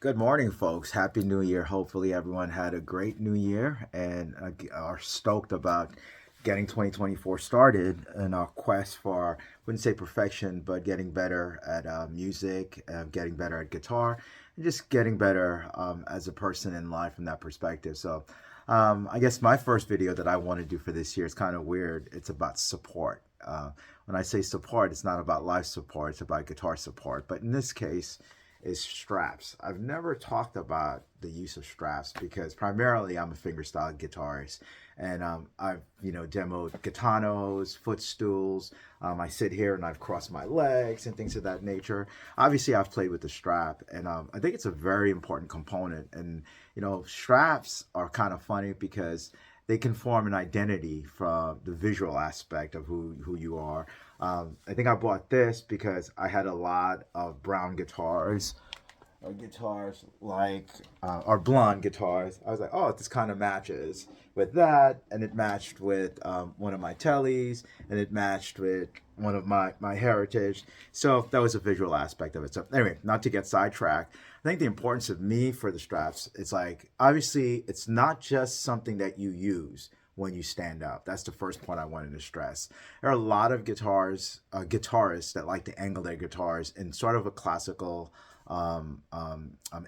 Good morning, folks. Happy New Year. Hopefully, everyone had a great New Year and are stoked about getting 2024 started in our quest for, I wouldn't say perfection, but getting better at music, getting better at guitar, and just getting better as a person in life from that perspective. I guess my first video that I want to do for this year is kind of weird. It's about support. When I say support, it's not about life support, it's about guitar support. But in this case, is straps. I've never talked about the use of straps because primarily I'm a fingerstyle guitarist, and I've demoed gitanos, footstools. I sit here and I've crossed my legs and things of that nature. Obviously, I've played with the strap, and I think it's a very important component. And straps are kind of funny because they can form an identity from the visual aspect of who you are. I think I bought this because I had a lot of brown guitars, or guitars like, or blonde guitars. I was like, oh, this kind of matches with that, and it matched with one of my Tellys, and it matched with one of my Heritage. So that was a visual aspect of it. So anyway, not to get sidetracked, I think the importance of me for the straps, it's like, obviously, it's not just something that you use when you stand up. That's the first point I wanted to stress. There are a lot of guitarists that like to angle their guitars in sort of a classical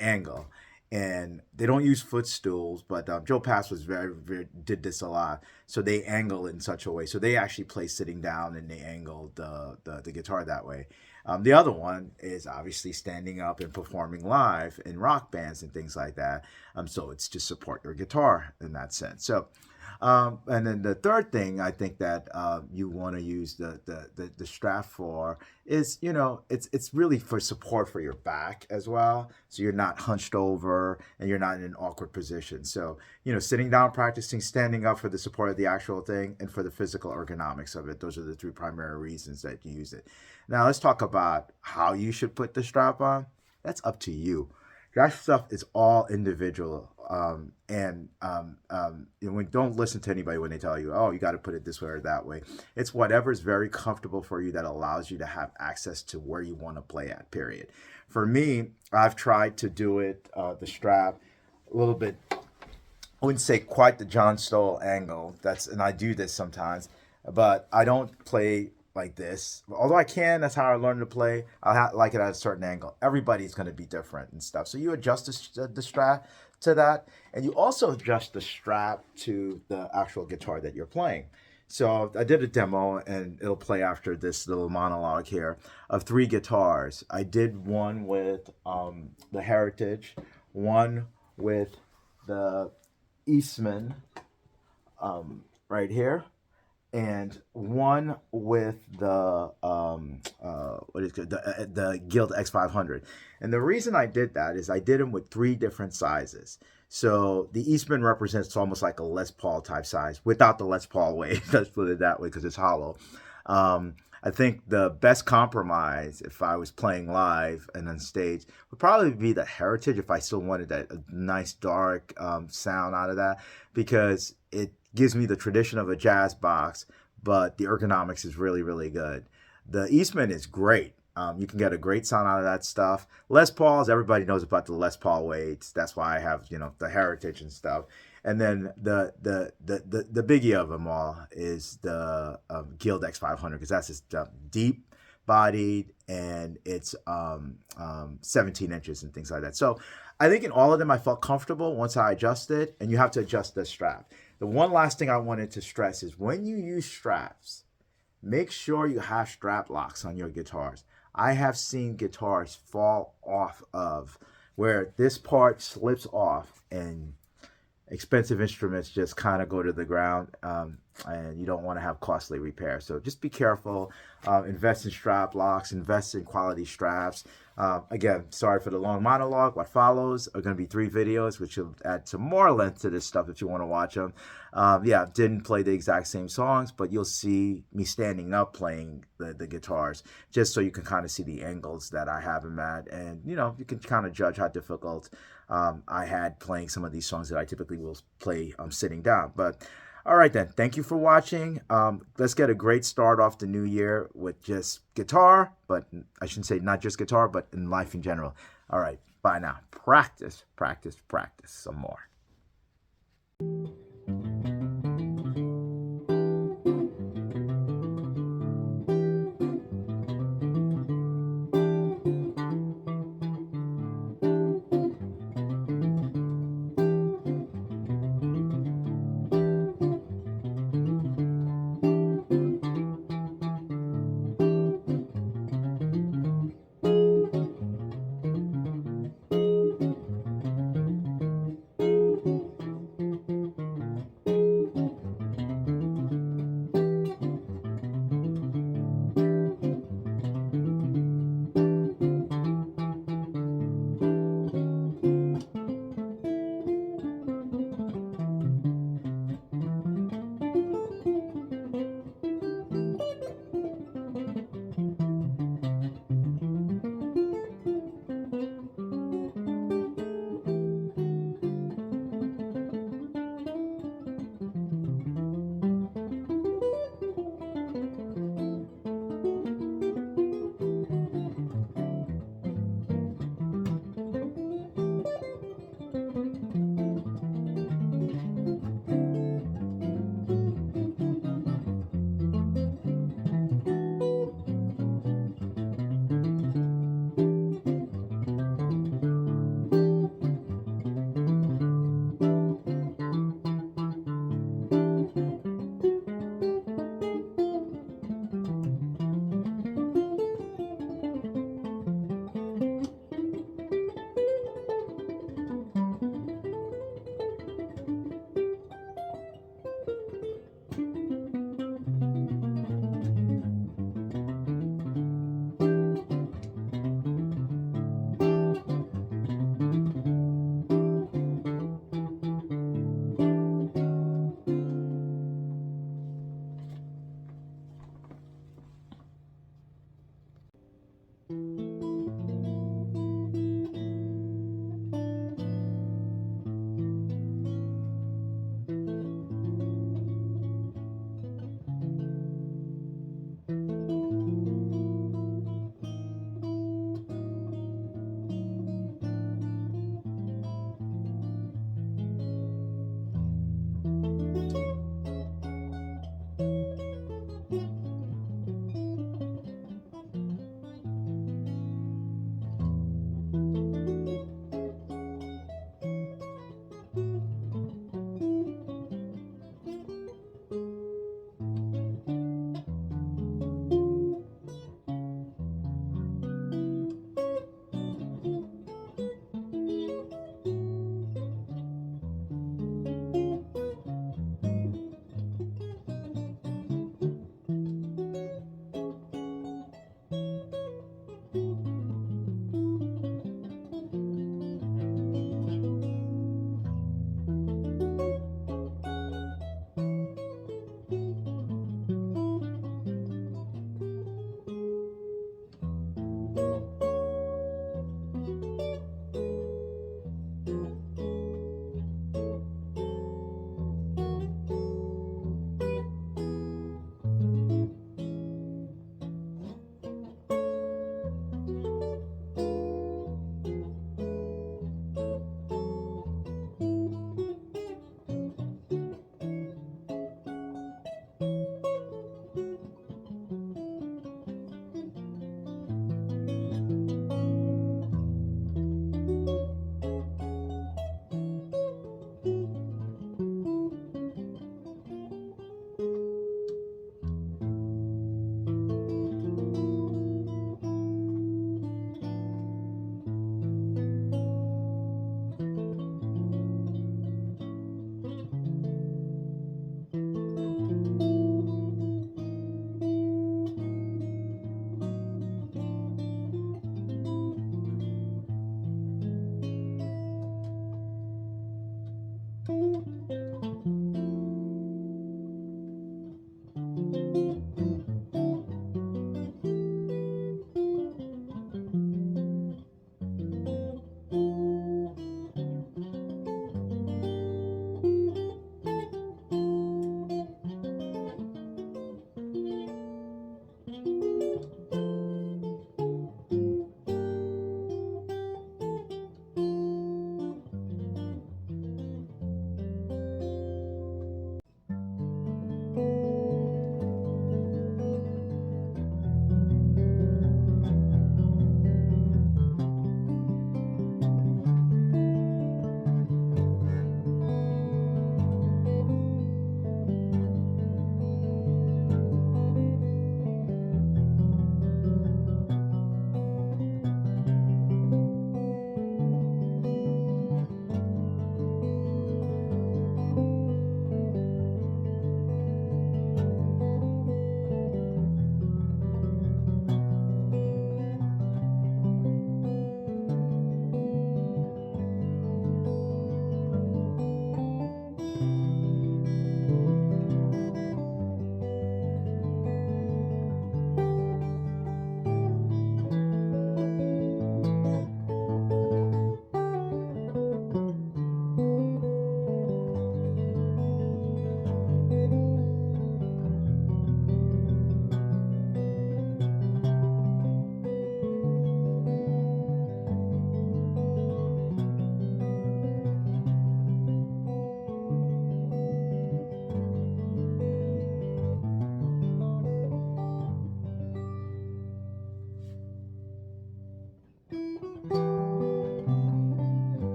angle. And they don't use footstools, but Joe Pass was very did this a lot. So they angle in such a way. So they actually play sitting down and they angle the guitar that way. The other one is obviously standing up and performing live in rock bands and things like that. So it's to support your guitar in that sense. So and then the third thing I think that you want to use the strap for is, it's really for support for your back as well. So you're not hunched over and you're not in an awkward position. So, sitting down, practicing, standing up for the support of the actual thing and for the physical ergonomics of it. Those are the three primary reasons that you use it. Now let's talk about how you should put the strap on. That's up to you. That stuff is all individual. Don't listen to anybody when they tell you, oh, you got to put it this way or that way. It's whatever's very comfortable for you that allows you to have access to where you want to play at, period. For me, I've tried to do it, the strap, a little bit, I wouldn't say quite the John Stoll angle. And I do this sometimes, but I don't play like this. Although I can, that's how I learned to play. Like it at a certain angle. Everybody's going to be different and stuff. So you adjust the strap to that, and you also adjust the strap to the actual guitar that you're playing. So I did a demo, and it'll play after this little monologue here, of 3 guitars. I did one with the Heritage, one with the Eastman right here, and one with the the Guild X500. And the reason I did that is I did them with 3 different sizes. So the Eastman represents almost like a Les Paul type size without the Les Paul weight. Let's put it that way because it's hollow. I think the best compromise, if I was playing live and on stage, would probably be the Heritage if I still wanted that nice dark sound out of that, because it gives me the tradition of a jazz box, but the ergonomics is really good. The Eastman is great. You can get a great sound out of that stuff. Les Pauls, everybody knows about the Les Paul weights. That's why I have, the Heritage and stuff. And then the biggie of them all is the Guild X500, because that's just deep bodied, and it's 17 inches and things like that. So I think in all of them I felt comfortable once I adjusted, and you have to adjust the strap. The one last thing I wanted to stress is when you use straps, make sure you have strap locks on your guitars. I have seen guitars fall off of where this part slips off and expensive instruments just kind of go to the ground, and you don't want to have costly repairs. So just be careful. Invest in strap locks, invest in quality straps. Again, sorry for the long monologue. What follows are going to be 3 videos, which will add some more length to this stuff if you want to watch them. Didn't play the exact same songs, but you'll see me standing up playing the guitars, just so you can kind of see the angles that I have them at, and you can kind of judge how difficult I had playing some of these songs that I typically will play sitting down. But all right then, thank you for watching. Let's get a great start off the new year with just guitar, but I shouldn't say not just guitar, but in life in general. All right, Bye now. Practice, practice, practice some more.